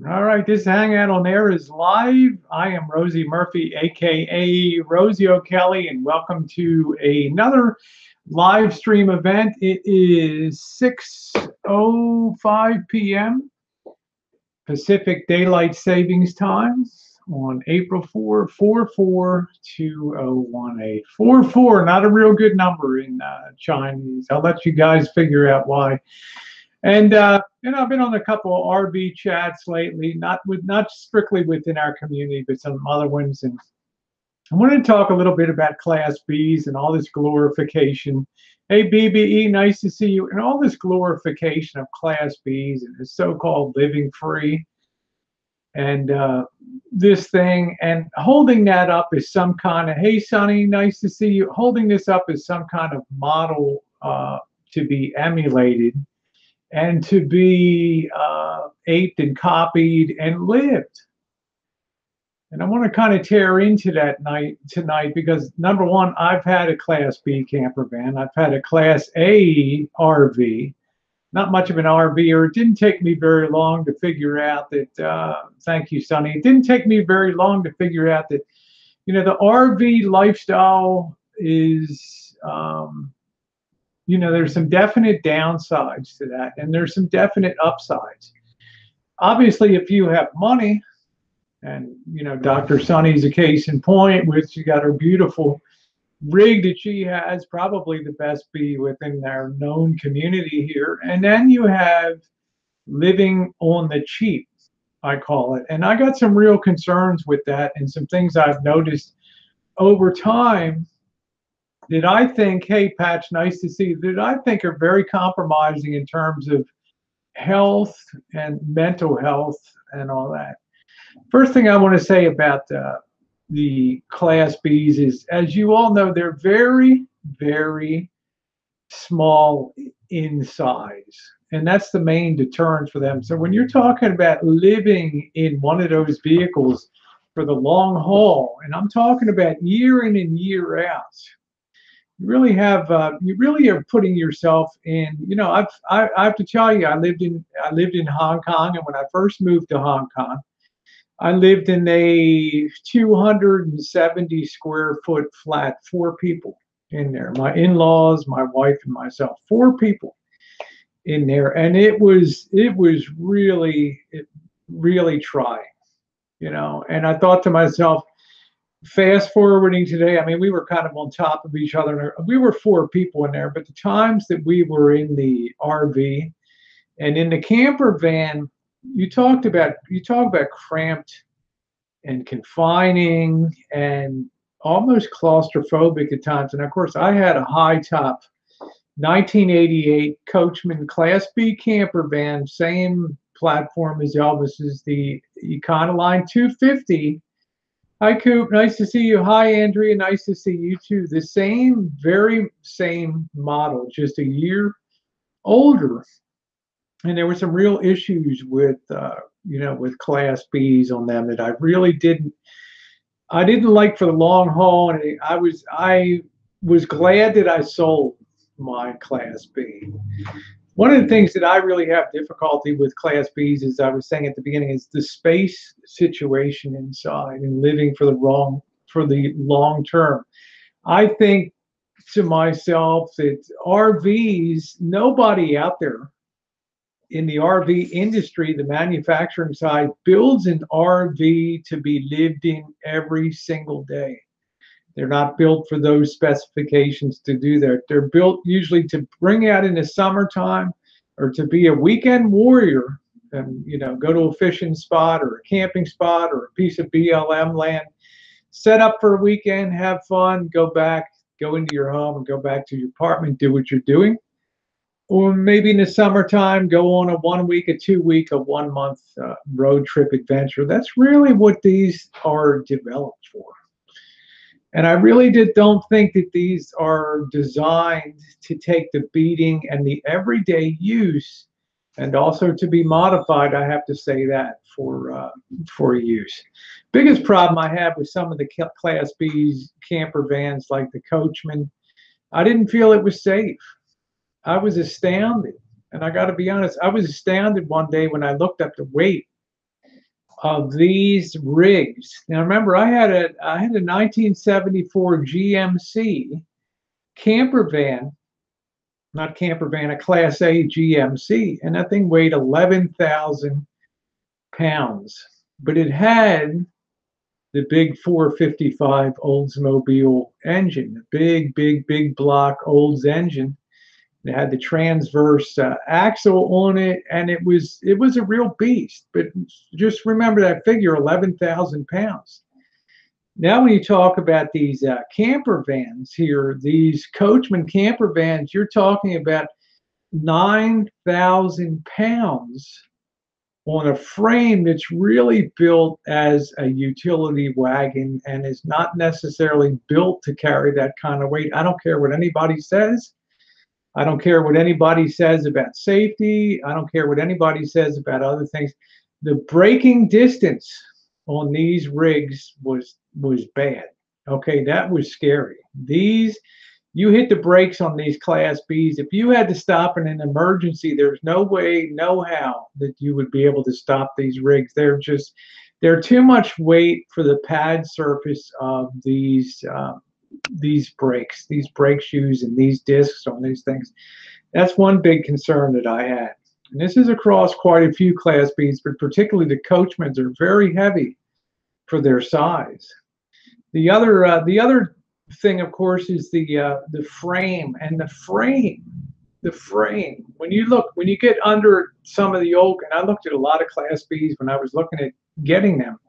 All right, this Hangout on Air is live. I am Rosie Murphy, aka Rosie O'Kelly, and welcome to another live stream event. It is 6:05 p.m. Pacific Daylight Savings Times on April 4, 4/4/2018. 44, not a real good number in Chinese. I'll let you guys figure out why. And I've been on a couple of RV chats lately, not strictly within our community, but some other ones. And I wanted to talk a little bit about Class Bs and all this glorification. Hey, BBE, nice to see you. And all this glorification of Class Bs and the so-called living free and this thing, and holding that up as some kind of, hey, Sonny, nice to see you. Holding this up as some kind of model to be emulated and to be aped and copied and lived. And I want to kind of tear into that tonight because, number one, I've had a Class B camper van. I've had a Class A RV. Not much of an RVer. It didn't take me very long to figure out that, thank you, Sonny. It didn't take me very long to figure out that, the RV lifestyle is, there's some definite downsides to that, and there's some definite upsides. Obviously, if you have money, and Dr. Sunny's a case in point, which she got her beautiful rig that she has, probably the best bee within our known community here. And then you have living on the cheap, I call it. And I got some real concerns with that, and some things I've noticed over time that I think, hey, Patch, nice to see you, that I think are very compromising in terms of health and mental health and all that. First thing I want to say about the Class Bs is, as you all know, they're very, very small in size. And that's the main deterrent for them. So when you're talking about living in one of those vehicles for the long haul, and I'm talking about year in and year out, you really are putting yourself in. I have to tell you, I lived in Hong Kong, and when I first moved to Hong Kong, I lived in a 270 square foot flat, 4 people in there. My in-laws, my wife, and myself, 4 people in there, and it was really trying, And I thought to myself, fast forwarding today, I mean, we were kind of on top of each other. We were 4 people in there, but the times that we were in the RV and in the camper van, you talk about cramped and confining and almost claustrophobic at times. And of course, I had a high top 1988 Coachman Class B camper van, same platform as Elvis's, the Econoline 250. Hi, Coop. Nice to see you. Hi, Andrea. Nice to see you too. The very same model, just a year older. And there were some real issues with Class Bs on them that I didn't like for the long haul. And I was glad that I sold my Class B. One of the things that I really have difficulty with Class Bs, as I was saying at the beginning, is the space situation inside and living for the long term. I think to myself that RVs, nobody out there in the RV industry, the manufacturing side, builds an RV to be lived in every single day. They're not built for those specifications to do that. They're built usually to bring out in the summertime or to be a weekend warrior and, go to a fishing spot or a camping spot or a piece of BLM land, set up for a weekend, have fun, go back, go into your home and go back to your apartment, do what you're doing. Or maybe in the summertime, go on a 1 week, a 2 week, a 1 month road trip adventure. That's really what these are developed for. And I really don't think that these are designed to take the beating and the everyday use, and also to be modified. I have to say that for use. Biggest problem I have with some of the Class B's camper vans, like the Coachman, I didn't feel it was safe. I was astounded, and I got to be honest, I was astounded one day when I looked up the weight of these rigs. Now remember, I had a 1974 GMC camper van, not camper van, a Class A GMC, and that thing weighed 11,000 pounds. But it had the big 455 Oldsmobile engine, the big block Olds engine. It had the transverse axle on it, and it was a real beast. But just remember that figure, 11,000 pounds. Now, when you talk about these camper vans here, these Coachman camper vans, you're talking about 9,000 pounds on a frame that's really built as a utility wagon and is not necessarily built to carry that kind of weight. I don't care what anybody says. I don't care what anybody says about safety. I don't care what anybody says about other things. The braking distance on these rigs was bad. Okay, that was scary. You hit the brakes on these Class Bs. If you had to stop in an emergency, there's no way, no how that you would be able to stop these rigs. They're too much weight for the pad surface of these brakes, these brake shoes, and these discs on these things. That's one big concern that I had. And this is across quite a few Class Bs, but particularly the Coachmans are very heavy for their size. The other thing, of course, is the frame. And the frame. When you get under some of the old, and I looked at a lot of Class Bs when I was looking at getting them,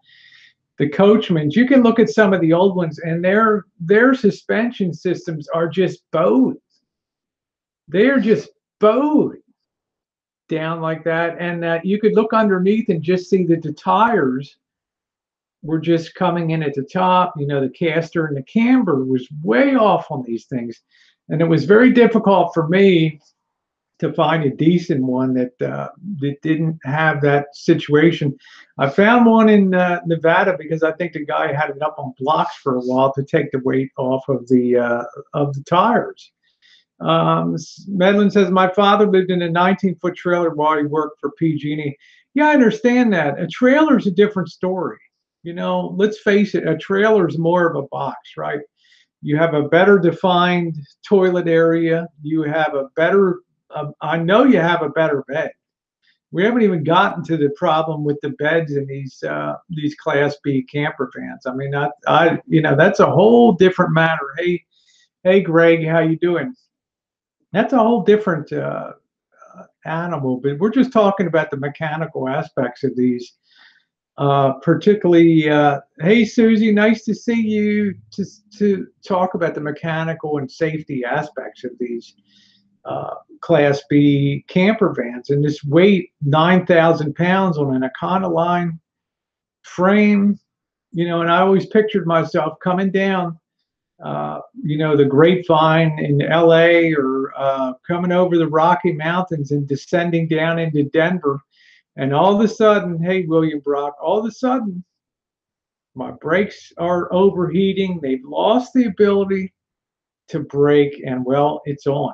the Coachmans, you can look at some of the old ones, and their suspension systems are just bowed. They are just bowed down like that, and you could look underneath and just see that the tires were just coming in at the top. You know, the caster and the camber was way off on these things, and it was very difficult for me to find a decent one that didn't have that situation. I found one in Nevada because I think the guy had it up on blocks for a while to take the weight off of the tires. Medlin says, my father lived in a 19-foot trailer while he worked for PG&E. Yeah, I understand that. A trailer is a different story. You know, let's face it, a trailer is more of a box, right? You have a better defined toilet area. You have a better, I know you have a better bed. We haven't even gotten to the problem with the beds in these Class B camper vans. I mean, that's a whole different matter. Hey, Greg, how you doing? That's a whole different animal, but we're just talking about the mechanical aspects of these. Particularly, hey, Susie, nice to see you to talk about the mechanical and safety aspects of these Class B camper vans. And this weight, 9,000 pounds on an Econoline frame, you know, and I always pictured myself coming down the Grapevine in LA, or coming over the Rocky Mountains and descending down into Denver. And all of a sudden, hey, William Brock, all of a sudden, my brakes are overheating. They've lost the ability to brake, and well, it's on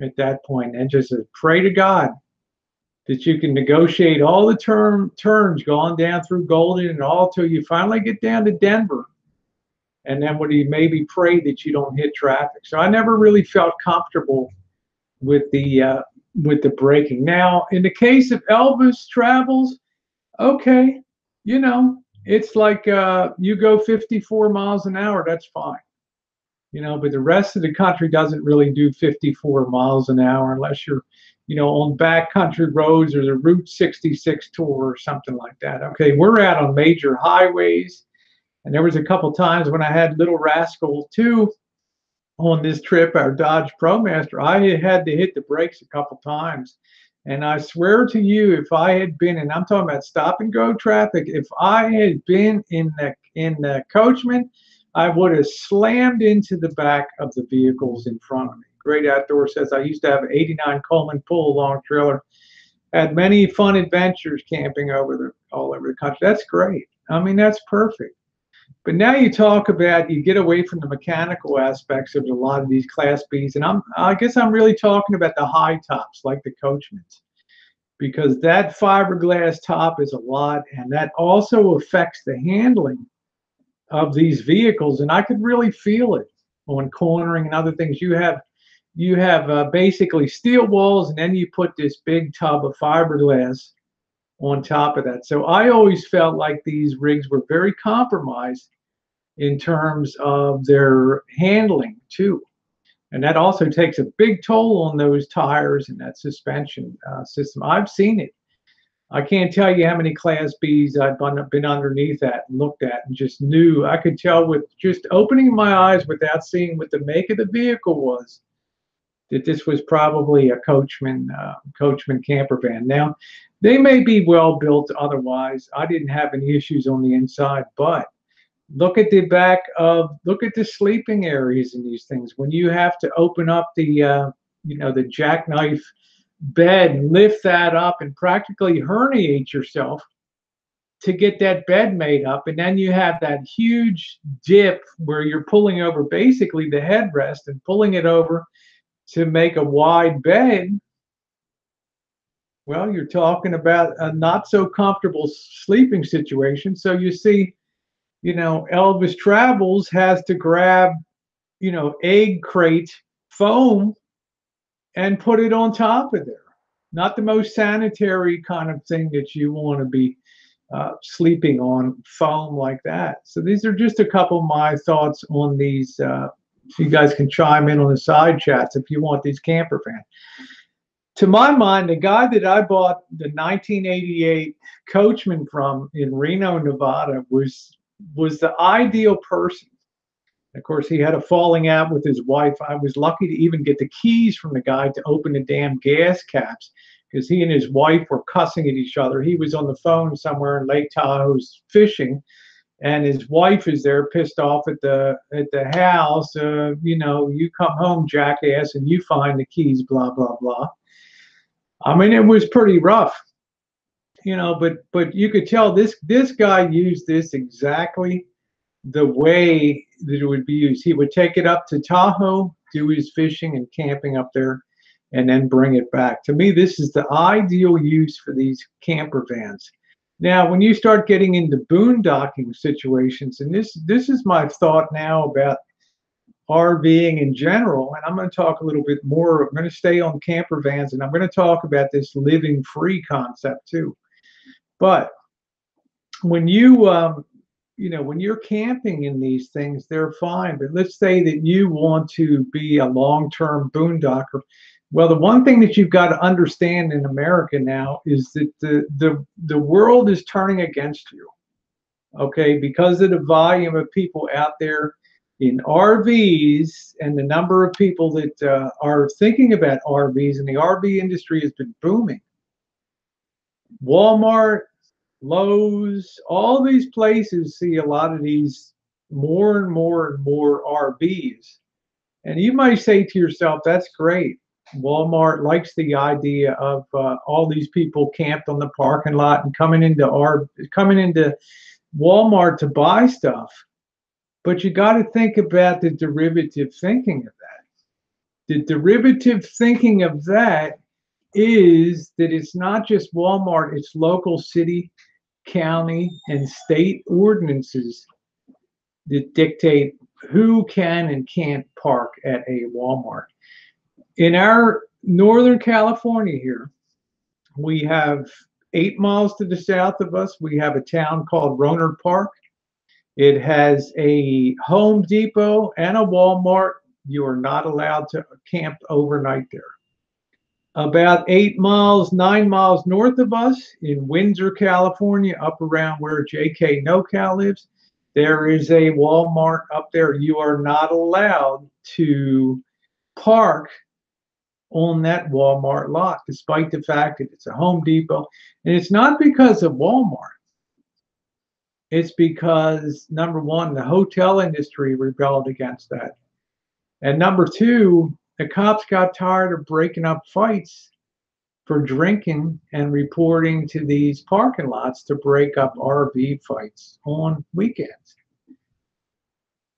at that point. And just pray to God that you can negotiate all the turns going down through Golden and all till you finally get down to Denver. And then would you maybe pray that you don't hit traffic? So I never really felt comfortable with the braking. Now, in the case of Elvis Travels, okay, you know, it's like you go 54 miles an hour, that's fine. You know, but the rest of the country doesn't really do 54 miles an hour unless you're, you know, on backcountry roads or the Route 66 tour or something like that. Okay, we're out on major highways. And there was a couple times when I had Little Rascal 2 on this trip, our Dodge ProMaster, I had to hit the brakes a couple times. And I swear to you, if I had been, and I'm talking about stop and go traffic, if I had been in the Coachman, I would have slammed into the back of the vehicles in front of me. Great Outdoor says, I used to have an 89 Coleman pull-along trailer. Had many fun adventures camping all over the country. That's great. I mean, that's perfect. But now you talk about, you get away from the mechanical aspects of a lot of these Class Bs, and I guess I'm really talking about the high tops, like the Coachmans. because that fiberglass top is a lot, and that also affects the handling of these vehicles. And I could really feel it on cornering and other things. You have basically steel walls, and then you put this big tub of fiberglass on top of that. So I always felt like these rigs were very compromised in terms of their handling too. And that also takes a big toll on those tires and that suspension system. I've seen it. I can't tell you how many Class Bs I've been underneath that and looked at and just knew. I could tell with just opening my eyes without seeing what the make of the vehicle was that this was probably a Coachman camper van. Now, they may be well built otherwise. I didn't have any issues on the inside, but look at the sleeping areas in these things. When you have to open up the jackknife bed and lift that up and practically herniate yourself to get that bed made up, and then you have that huge dip where you're pulling over basically the headrest and pulling it over to make a wide bed. Well, you're talking about a not so comfortable sleeping situation. So you see, Elvis Travels has to grab, egg crate foam and put it on top of there. Not the most sanitary kind of thing that you want to be sleeping on foam like that. So these are just a couple of my thoughts on these. So you guys can chime in on the side chats if you want these camper vans. To my mind, the guy that I bought the 1988 Coachman from in Reno, Nevada, was the ideal person. Of course, he had a falling out with his wife. I was lucky to even get the keys from the guy to open the damn gas caps, because he and his wife were cussing at each other. He was on the phone somewhere in Lake Tahoe fishing, and his wife is there pissed off at the house. You come home, jackass, and you find the keys, blah, blah, blah. I mean, it was pretty rough, but you could tell this guy used this exactly the way that it would be used. He would take it up to Tahoe, do his fishing and camping up there, and then bring it back. To me, this is the ideal use for these camper vans. Now, when you start getting into boondocking situations, and this is my thought now about RVing in general, and I'm going to talk a little bit more. I'm going to stay on camper vans, and I'm going to talk about this living free concept too. But when when you're camping in these things, they're fine. But let's say that you want to be a long-term boondocker. Well, the one thing that you've got to understand in America now is that the world is turning against you. Okay, because of the volume of people out there in RVs and the number of people that are thinking about RVs, and the RV industry has been booming. Walmart, Lowe's, all these places see a lot of these more and more and more RVs. And you might say to yourself, that's great. Walmart likes the idea of all these people camped on the parking lot and coming into Walmart to buy stuff. But you got to think about the derivative thinking of that. The derivative thinking of that is that it's not just Walmart, it's local city, county, and state ordinances that dictate who can and can't park at a Walmart. In our Northern California here, we have 8 miles to the south of us, we have a town called Rohnert Park. It has a Home Depot and a Walmart. You are not allowed to camp overnight there. About 8 miles, 9 miles north of us in Windsor, California, up around where J.K. NoCal lives, there is a Walmart up there. You are not allowed to park on that Walmart lot, despite the fact that it's a Home Depot. And it's not because of Walmart. It's because, number one, the hotel industry rebelled against that. And number two, the cops got tired of breaking up fights for drinking and reporting to these parking lots to break up RV fights on weekends.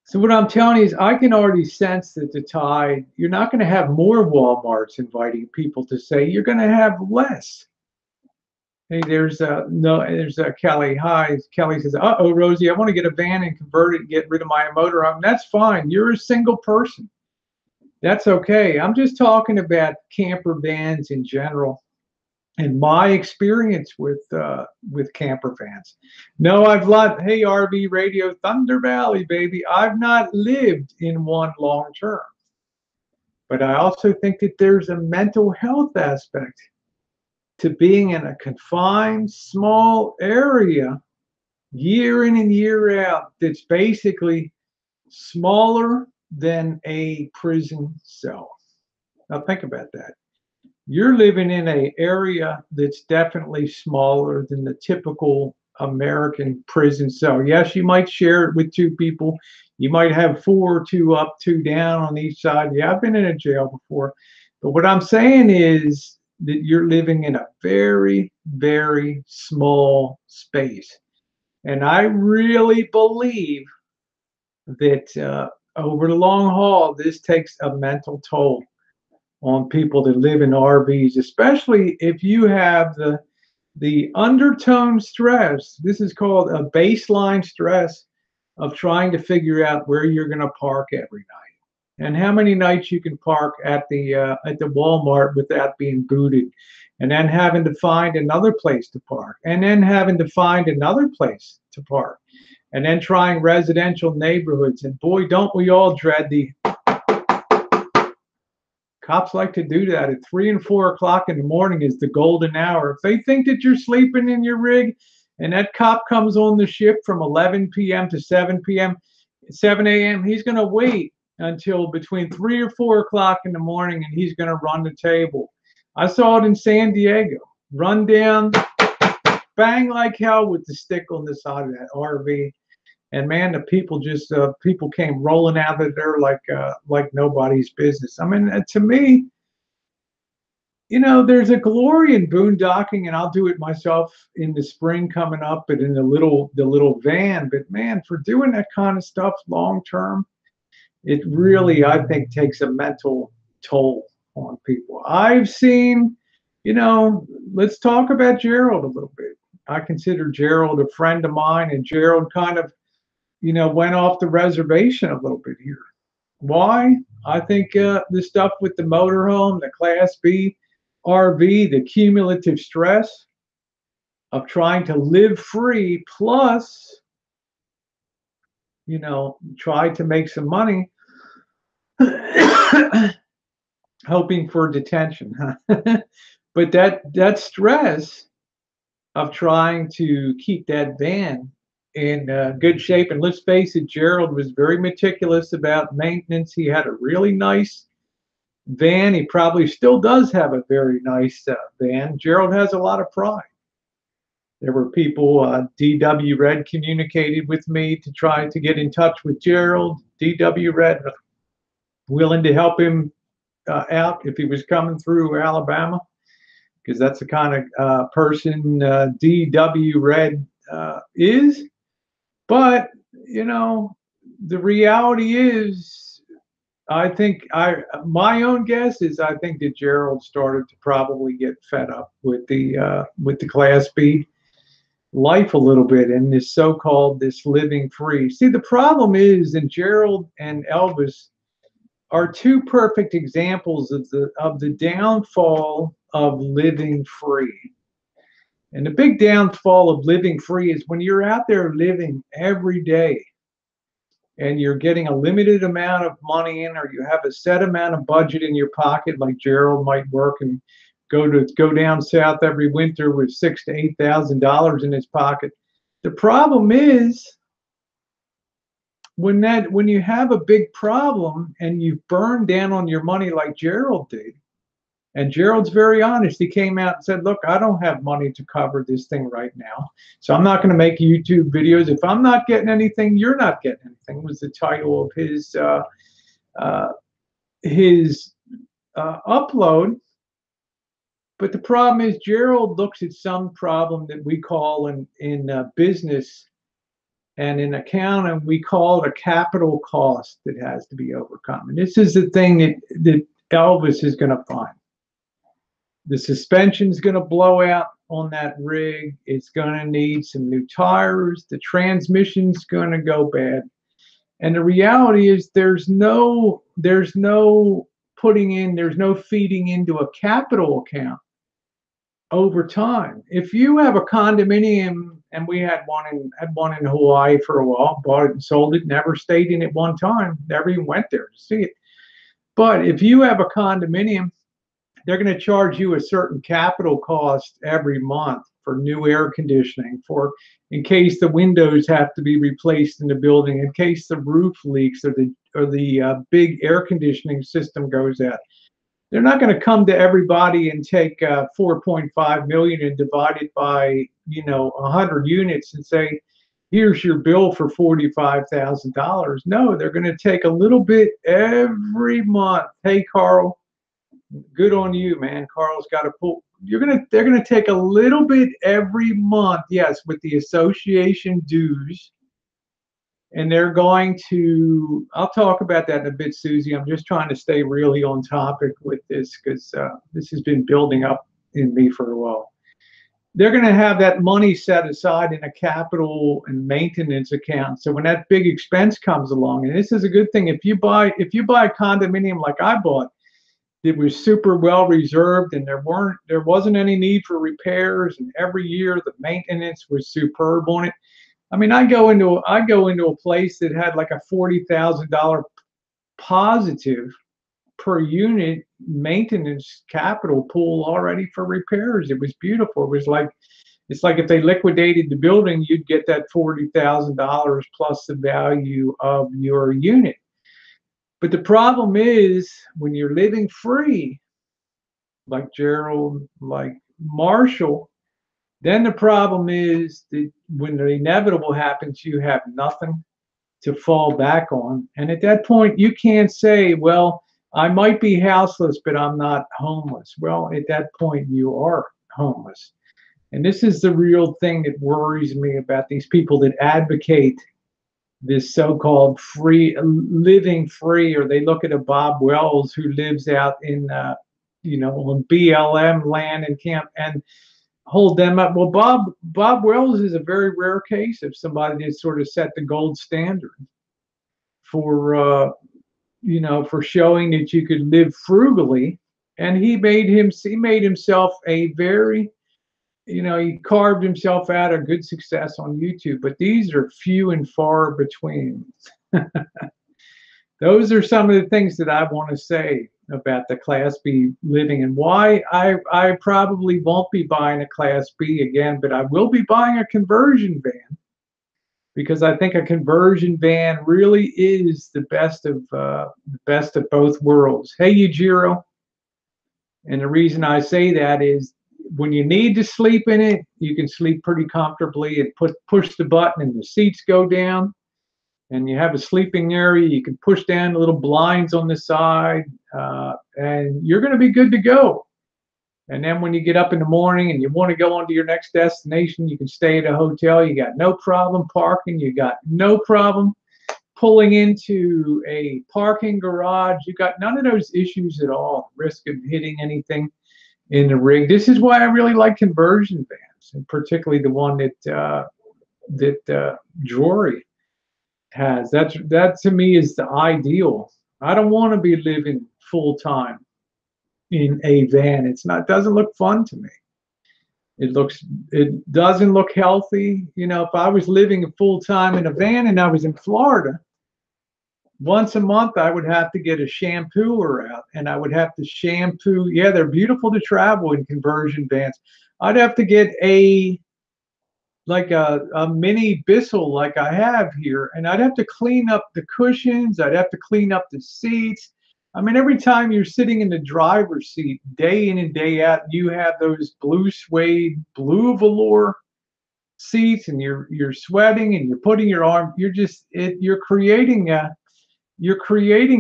So what I'm telling you is I can already sense that the tide, you're not going to have more Walmarts inviting people to say, you're going to have less. Hey, there's no, there's Kelly. Hi, Kelly says, "Uh-oh, Rosie, I want to get a van and convert it and get rid of my motorhome." That's fine. You're a single person. That's okay. I'm just talking about camper vans in general and my experience with camper vans. No, I've not. Hey, RV Radio Thunder Valley, baby. I've not lived in one long term, but I also think that there's a mental health aspect to being in a confined small area year in and year out that's basically smaller than a prison cell. Now think about that. You're living in an area that's definitely smaller than the typical American prison cell. Yes, you might share it with two people. You might have four, two up, two down on each side. Yeah, I've been in a jail before. But what I'm saying is that you're living in a very, very small space. And I really believe that over the long haul, this takes a mental toll on people that live in RVs, especially if you have the undertone stress. This is called a baseline stress of trying to figure out where you're going to park every night and how many nights you can park at the Walmart without being booted, and then having to find another place to park, and then having to find another place to park, and then trying residential neighborhoods. And boy, don't we all dread the cops like to do that at 3 and 4 o'clock in the morning is the golden hour. If they think that you're sleeping in your rig and that cop comes on the shift from 11 p.m. to 7 p.m., 7 a.m., he's going to wait until between 3 or 4 o'clock in the morning, and he's going to run the table. I saw it in San Diego. Run down, bang like hell with the stick on the side of that RV. And man, the people came rolling out of there like nobody's business. I mean, to me, there's a glory in boondocking, and I'll do it myself in the spring coming up, but in the little van. But man, for doing that kind of stuff long term, it really, I think, takes a mental toll on people. I've seen, let's talk about Gerald a little bit. I consider Gerald a friend of mine, and Gerald kind of went off the reservation a little bit here. Why? I think the stuff with the motorhome, the Class B RV, the cumulative stress of trying to live free, plus, try to make some money, hoping for detention. But that stress of trying to keep that van in good shape. And let's face it, Gerald was very meticulous about maintenance. He had a really nice van. He probably still does have a very nice van. Gerald has a lot of pride. There were people, DW Red communicated with me to try to get in touch with Gerald. DW Red willing to help him out if he was coming through Alabama, because that's the kind of person DW Red is. But, the reality is, I think my own guess is I think that Gerald started to probably get fed up with the Class B life a little bit, and this living free. See, the problem is, and Gerald and Elvis are two perfect examples of the downfall of living free. And the big downfall of living free is when you're out there living every day and you're getting a limited amount of money in, or you have a set amount of budget in your pocket, like Gerald might work and go down south every winter with $6,000 to $8,000 in his pocket. The problem is when you have a big problem and you burn down on your money like Gerald did. And Gerald's very honest. He came out and said, look, I don't have money to cover this thing right now, so I'm not going to make YouTube videos. If I'm not getting anything, you're not getting anything, was the title of his upload. But the problem is Gerald looks at some problem that we call in business and in accounting, we call it a capital cost that has to be overcome. And this is the thing that Elvis is going to find. The suspension's going to blow out on that rig. It's going to need some new tires. The transmission's going to go bad. And the reality is there's no feeding into a capital account over time. If you have a condominium, and we had one in Hawaii for a while, bought it and sold it, never stayed in it one time, never even went there to see it. But if you have a condominium, they're going to charge you a certain capital cost every month for new air conditioning, for in case the windows have to be replaced in the building, in case the roof leaks or the big air conditioning system goes out. They're not going to come to everybody and take 4.5 million and divide it by 100 units and say, here's your bill for $45,000. No, they're going to take a little bit every month. Hey, Carl, good on you, man. Carl's got a pull. They're gonna take a little bit every month, yes, with the association dues, and they're going to. I'll talk about that in a bit, Susie. I'm just trying to stay really on topic with this because this has been building up in me for a while. They're going to have that money set aside in a capital and maintenance account. So when that big expense comes along, and this is a good thing, if you buy a condominium like I bought, it was super well reserved, and there wasn't any need for repairs, and every year the maintenance was superb on it. I mean, I go into a place that had like a $40,000 positive per unit maintenance capital pool already for repairs. It was beautiful. It's like if they liquidated the building, you'd get that $40,000 plus the value of your unit. But the problem is when you're living free, like Gerald, like Marshall, then the problem is that when the inevitable happens, you have nothing to fall back on. And at that point, you can't say, well, I might be houseless, but I'm not homeless. Well, at that point, you are homeless. And this is the real thing that worries me about these people that advocate this so-called living free, or they look at a Bob Wells who lives out in, on BLM land and camp and hold them up. Well, Bob Wells is a very rare case of somebody that sort of set the gold standard for, for showing that you could live frugally. And he made himself a very, he carved himself out a good success on YouTube, but these are few and far between. Those are some of the things that I want to say about the Class B living and why I probably won't be buying a Class B again, but I will be buying a conversion van because I think a conversion van really is the best of both worlds. Hey, Yujiro. And the reason I say that is when you need to sleep in it, you can sleep pretty comfortably and push the button and the seats go down. And you have a sleeping area. You can push down the little blinds on the side, and you're going to be good to go. And then when you get up in the morning and you want to go on to your next destination, you can stay at a hotel. You got no problem parking. You got no problem pulling into a parking garage. You got none of those issues at all. Risk of hitting anything in the rig. This is why I really like conversion vans, and particularly the one that Jory has. That to me is the ideal. I don't want to be living full time in a van. It doesn't look fun to me. It doesn't look healthy. If I was living full time in a van and I was in Florida, once a month I would have to get a shampooer out and I would have to shampoo. Yeah, they're beautiful to travel in conversion vans. I'd have to get a mini Bissell like I have here, and I'd have to clean up the cushions. I'd have to clean up the seats. I mean, every time you're sitting in the driver's seat, day in and day out, you have those blue suede, blue velour seats, and you're sweating and you're putting your arm. You're creating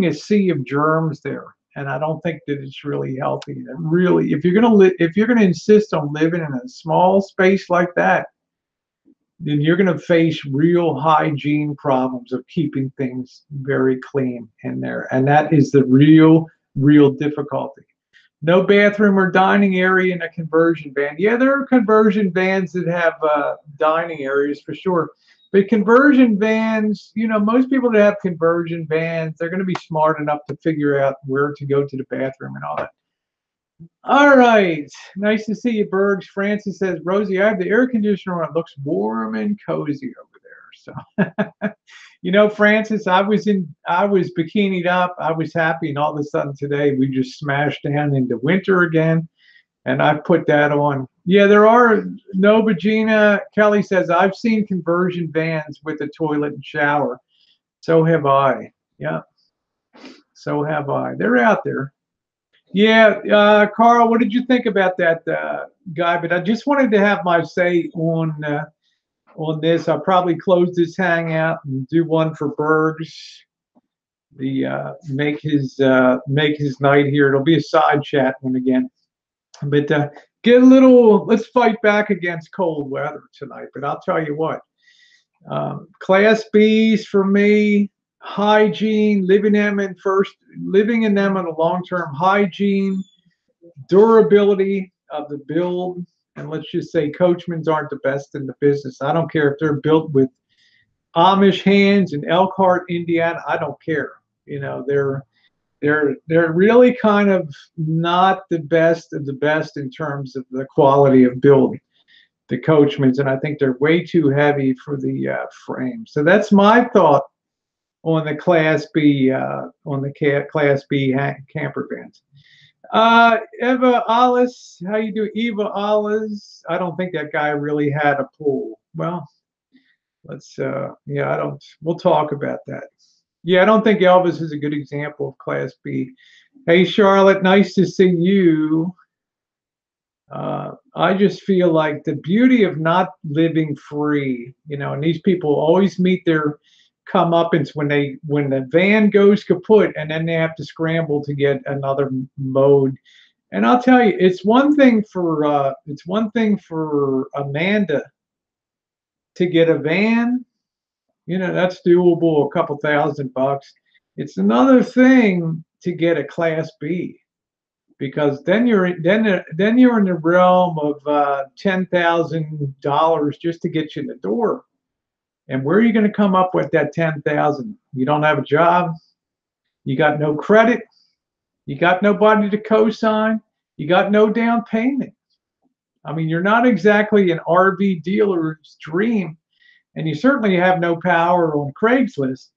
a sea of germs there, and I don't think that it's really healthy. Really, if you're gonna insist on living in a small space like that, then you're going to face real hygiene problems of keeping things very clean in there. And that is the real difficulty. No bathroom or dining area in a conversion van. Yeah, there are conversion vans that have dining areas for sure. But conversion vans, you know, most people that have conversion vans, they're going to be smart enough to figure out where to go to the bathroom and all that. All right. Nice to see you, Bergs. Francis says, Rosie, I have the air conditioner on. It looks warm and cozy over there. So, you know, Francis, I was bikinied up. I was happy. And all of a sudden today, we just smashed down into winter again. And I put that on. Yeah, there are. Nova Gina Kelly says, I've seen conversion vans with a toilet and shower. So have I. Yeah. So have I. They're out there. Yeah, Carl, what did you think about that guy? But I just wanted to have my say on this. I'll probably close this hangout and do one for Bergs. The make his night here. It'll be a side chat one again. But get a little. Let's fight back against cold weather tonight. But I'll tell you what. Class B's for me. Hygiene, living in them in the long term. Hygiene, durability of the build, and let's just say Coachmans aren't the best in the business. I don't care if they're built with Amish hands in Elkhart, Indiana. I don't care. You know, they're really kind of not the best of the best in terms of the quality of build. The Coachmans, and I think they're way too heavy for the frame. So that's my thought on the Class B Class B camper vans. Eva Alice, how you doing? Eva Alice, I don't think that guy really had a pool. Well, let's yeah, I don't. We'll talk about that. Yeah, I don't think Elvis is a good example of Class B. Hey, Charlotte, nice to see you. I just feel like the beauty of not living free, you know, and these people always meet their comeuppance when the van goes kaput and then they have to scramble to get another mode. And I'll tell you, it's one thing for Amanda to get a van, you know, that's doable, a couple $1,000. It's another thing to get a Class B, because then you're in the realm of $10,000 just to get you in the door. And where are you going to come up with that 10,000? You don't have a job. You got no credit. You got nobody to co-sign. You got no down payment. I mean, you're not exactly an RV dealer's dream, and you certainly have no power on Craigslist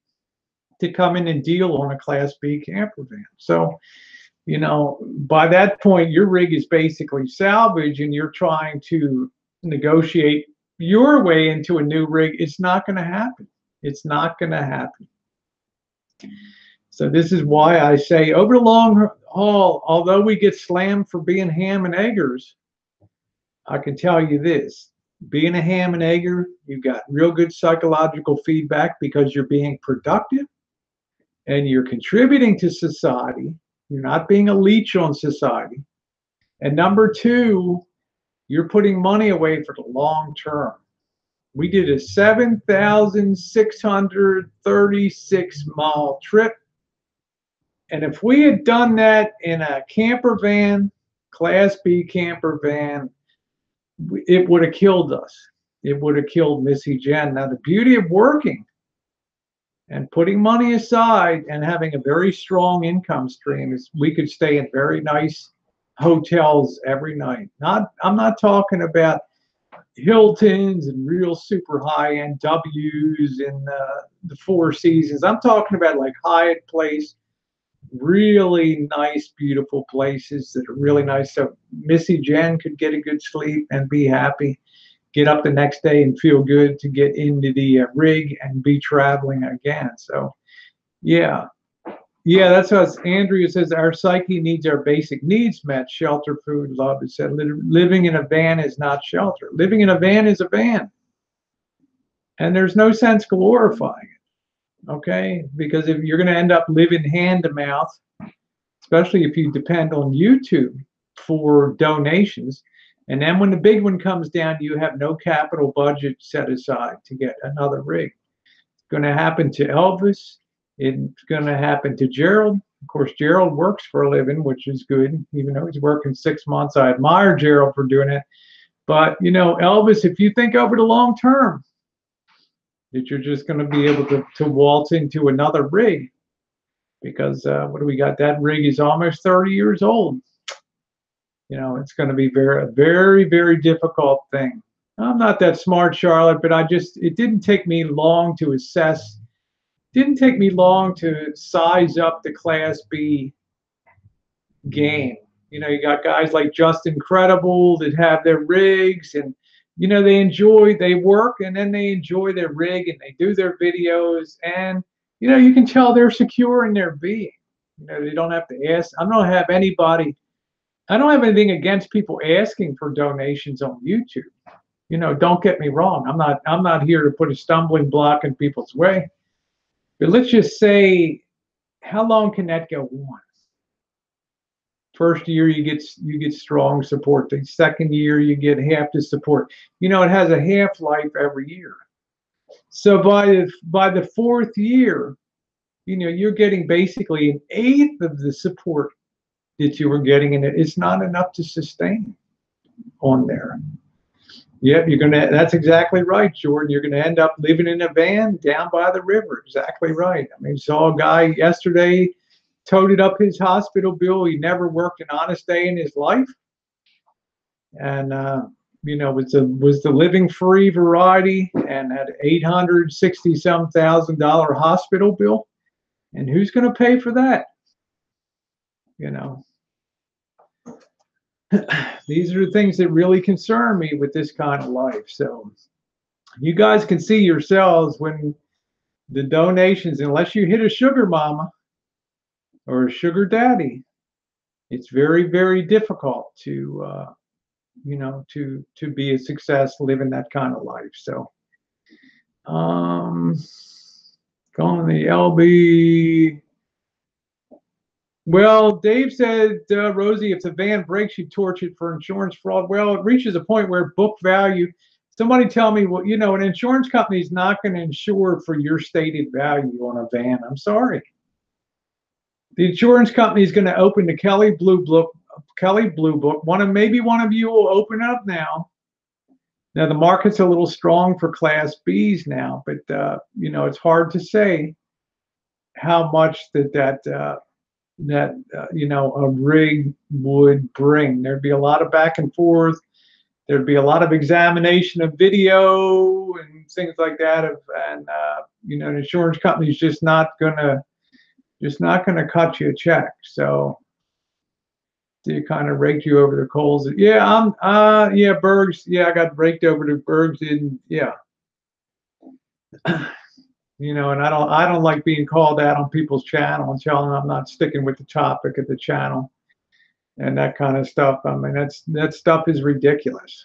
to come in and deal on a Class B camper van. So, you know, by that point, your rig is basically salvage, and you're trying to negotiate your way into a new rig. It's not going to happen. It's not going to happen. So this is why I say, over the long haul, although we get slammed for being ham and eggers, I can tell you this: being a ham and egger, you've got real good psychological feedback because you're being productive and you're contributing to society. You're not being a leech on society. And number two, you're putting money away for the long term. We did a 7,636-mile trip. And if we had done that in a camper van, Class B camper van, it would have killed us. It would have killed Missy Jen. Now, the beauty of working and putting money aside and having a very strong income stream is we could stay in very nice hotels every night. I'm not talking about Hiltons and real super high-end W's in the Four Seasons. I'm talking about like Hyatt Place, really nice, beautiful places that are really nice. So Missy Jen could get a good sleep and be happy, get up the next day and feel good to get into the rig and be traveling again. So, yeah. Yeah, that's what Andrea says. Our psyche needs our basic needs met: shelter, food, love. It said living in a van is not shelter. Living in a van is a van. And there's no sense glorifying it, okay? Because if you're going to end up living hand to mouth, especially if you depend on YouTube for donations, and then when the big one comes down, you have no capital budget set aside to get another rig. It's going to happen to Elvis. It's going to happen to Gerald. Of course, Gerald works for a living, which is good, even though he's working 6 months. I admire Gerald for doing it. But, you know, Elvis, if you think over the long term that you're just going to be able to waltz into another rig, because what do we got? That rig is almost 30 years old. You know, it's going to be very, very, very difficult thing. I'm not that smart, Charlotte, but it didn't take me long to assess, didn't take me long to size up the Class B game. You know, you got guys like Just Incredible that have their rigs, and, you know, they work and then they enjoy their rig and they do their videos, and, you know, you can tell they're secure in their being. You know, they don't have to ask. I don't have anything against people asking for donations on YouTube. You know, don't get me wrong. I'm not here to put a stumbling block in people's way. But let's just say, how long can that go on? First year you get strong support. The second year you get half the support. You know, it has a half-life every year. So by the fourth year, you know, you're getting basically an eighth of the support that you were getting, and it's not enough to sustain on there. Yep, that's exactly right, Jordan. You're gonna end up living in a van down by the river. Exactly right. I mean, saw a guy yesterday toted up his hospital bill. He never worked an honest day in his life, and you know, was the living free variety, and had $860-some-thousand hospital bill. And who's going to pay for that? You know, these are the things that really concern me with this kind of life. So you guys can see yourselves when the donations, unless you hit a sugar mama or a sugar daddy, it's very, very difficult to you know, to be a success living that kind of life. So going to the LB. Well, Dave said, Rosie, if the van breaks, you torch it for insurance fraud. Well, it reaches a point where book value. Somebody tell me, well, you know, an insurance company is not going to insure for your stated value on a van. I'm sorry. The insurance company is going to open the Kelley Blue Book. Maybe one of you will open up now. Now the market's a little strong for Class Bs now, but you know, it's hard to say how much that you know, a rig would bring. There'd be a lot of back and forth. There'd be a lot of examination of video and things like that. And you know, an insurance company's just not gonna cut you a check. So they kind of raked you over the coals. Yeah, yeah, Bergs. Yeah, I got raked over the Bergs. Yeah. You know, and I don't like being called out on people's channel and telling them I'm not sticking with the topic of the channel and that kind of stuff. I mean, that stuff is ridiculous,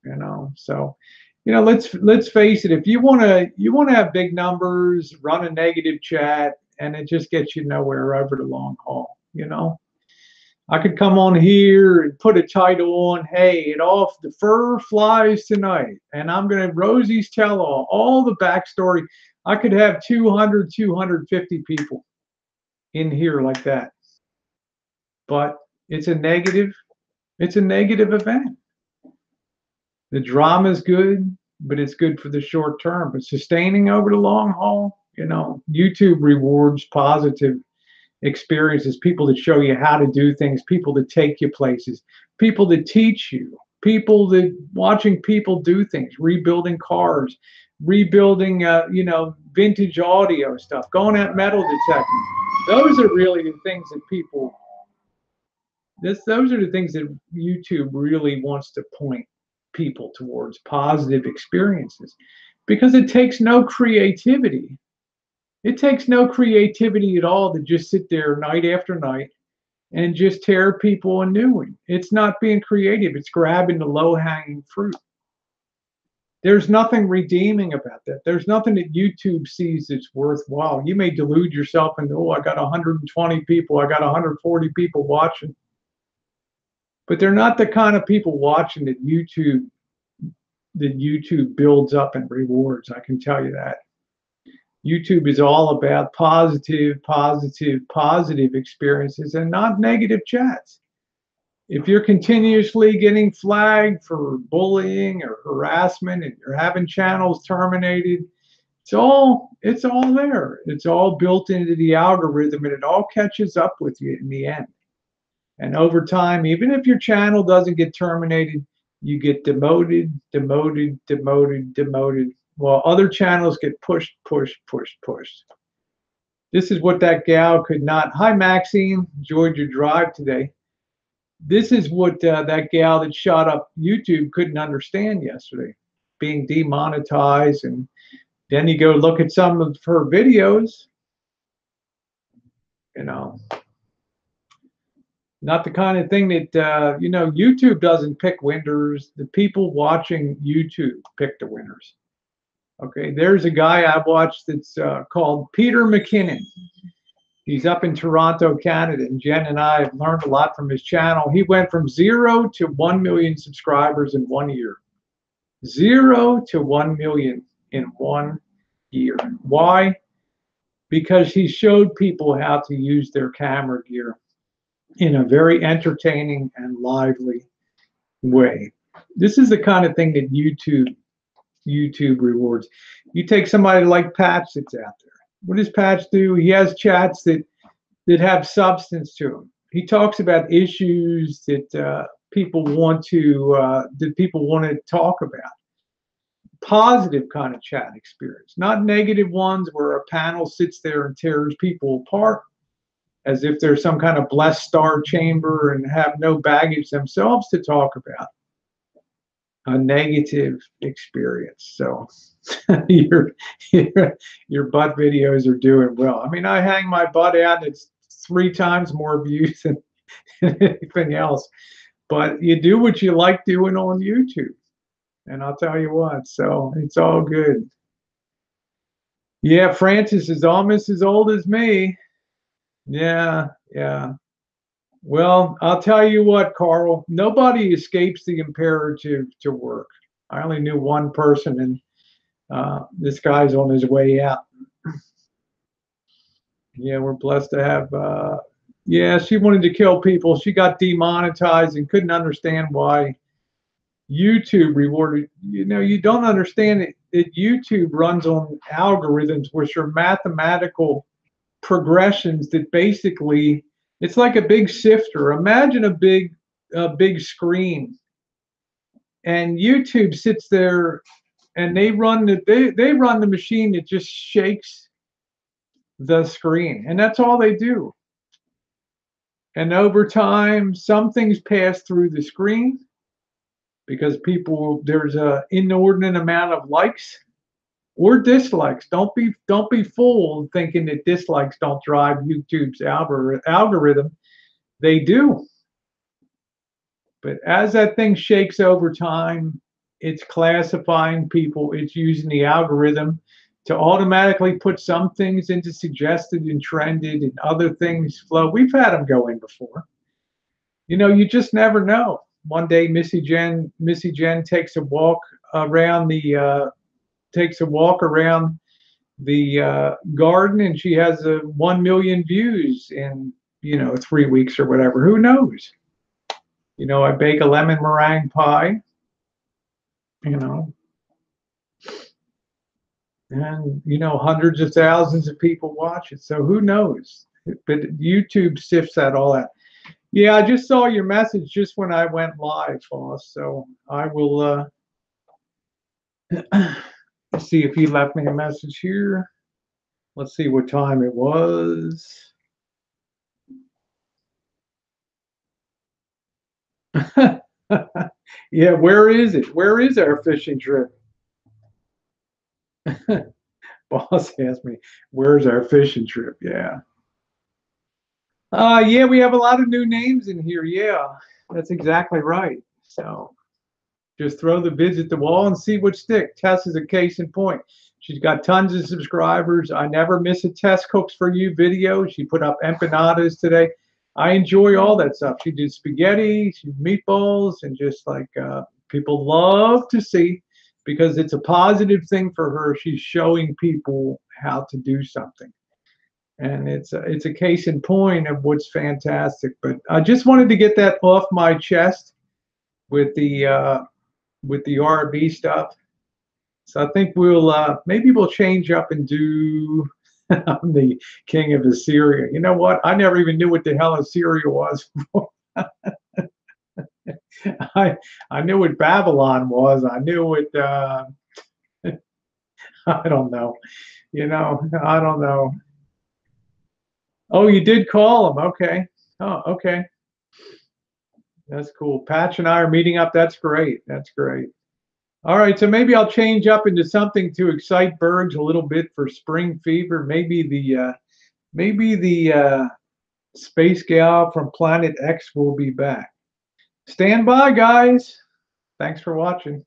you know. So, you know, let's face it. If you want to have big numbers, run a negative chat, and it just gets you nowhere over the long haul, you know. I could come on here and put a title on, hey, the fur flies tonight, and I'm going to Rosie's tell all the backstory. I could have 200, 250 people in here like that. But it's a negative event. The drama is good, but it's good for the short term. But sustaining over the long haul, you know, YouTube rewards positive experiences, people that show you how to do things, people that take you places, people that teach you, people that watching people do things, rebuilding cars, rebuilding you know, vintage audio stuff, going at metal detecting. Those are really the things that those are the things that YouTube really wants to point people towards, positive experiences, because it takes no creativity. It takes no creativity at all to just sit there night after night and just tear people a new one. It's not being creative. It's grabbing the low-hanging fruit. There's nothing redeeming about that. There's nothing that YouTube sees that's worthwhile. You may delude yourself into, oh, I got 120 people, I got 140 people watching. But they're not the kind of people watching that YouTube builds up and rewards. I can tell you that. YouTube is all about positive, positive, positive experiences and not negative chats. If you're continuously getting flagged for bullying or harassment and you're having channels terminated, it's all there. It's all built into the algorithm and it all catches up with you in the end. And over time, even if your channel doesn't get terminated, you get demoted, demoted, demoted, demoted, while other channels get pushed, pushed, pushed, pushed. This is what that gal could not. Hi, Maxine. Enjoyed your drive today. This is what that gal that shot up YouTube couldn't understand yesterday, being demonetized. And then you go look at some of her videos, you know, not the kind of thing that, YouTube doesn't pick winners. The people watching YouTube pick the winners. Okay, there's a guy I watched that's called Peter McKinnon. He's up in Toronto, Canada, and Jen and I have learned a lot from his channel. He went from 0 to 1 million subscribers in 1 year. 0 to 1 million in 1 year. Why? Because he showed people how to use their camera gear in a very entertaining and lively way. This is the kind of thing that YouTube rewards. You take somebody like Patch that's out there. What does Patch do? He has chats that have substance to them. He talks about issues that people want to talk about. Positive kind of chat experience, not negative ones where a panel sits there and tears people apart as if they're some kind of blessed star chamber and have no baggage themselves to talk about. A negative experience. So your butt videos are doing well. I mean, I hang my butt out and it's 3 times more views than anything else. But you do what you like doing on YouTube. And I'll tell you what, so it's all good. Yeah, Francis is almost as old as me. Yeah. Well, I'll tell you what, Carl, nobody escapes the imperative to work. I only knew one person, and this guy's on his way out. Yeah, we're blessed to have, yeah, she wanted to kill people. She got demonetized and couldn't understand why YouTube rewarded. You don't understand that YouTube runs on algorithms, which are mathematical progressions that basically, it's like a big sifter. Imagine a big screen, and YouTube sits there, and they run the machine that just shakes the screen, and that's all they do. And over time, some things pass through the screen because there's an inordinate amount of likes or dislikes. Don't be fooled thinking that dislikes don't drive YouTube's algorithm. They do. But as that thing shakes over time, it's classifying people. It's using the algorithm to automatically put some things into suggested and trended and other things flow. We've had them go in before. You just never know. One day, Missy Jen takes a walk around the garden, and she has 1 million views in 3 weeks or whatever. Who knows? I bake a lemon meringue pie, and hundreds of thousands of people watch it. So who knows? But YouTube sifts that all out. Yeah, I just saw your message just when I went live, boss. So I will see if he left me a message here. Let's see what time it was. Yeah, where is it? Where is our fishing trip? Boss asked me, where's our fishing trip? Yeah. Yeah, we have a lot of new names in here. Yeah, that's exactly right. So just throw the vids at the wall and see what sticks. Tess is a case in point. She's got tons of subscribers. I never miss a Tess Cooks for You video. She put up empanadas today. I enjoy all that stuff. She did spaghetti, she did meatballs, and just like people love to see, because it's a positive thing for her. She's showing people how to do something. And it's a case in point of what's fantastic. But I just wanted to get that off my chest with the RB stuff. So I think maybe we'll change up and do the King of Assyria. You know what? I never even knew what the hell Assyria was before. I knew what Babylon was. I knew what I don't know. I don't know. Oh, you did call him. Okay. Oh, okay. That's cool. Patch and I are meeting up. That's great. That's great. All right, so maybe I'll change up into something to excite birds a little bit for spring fever. Maybe the space gal from Planet X will be back. Stand by, guys. Thanks for watching.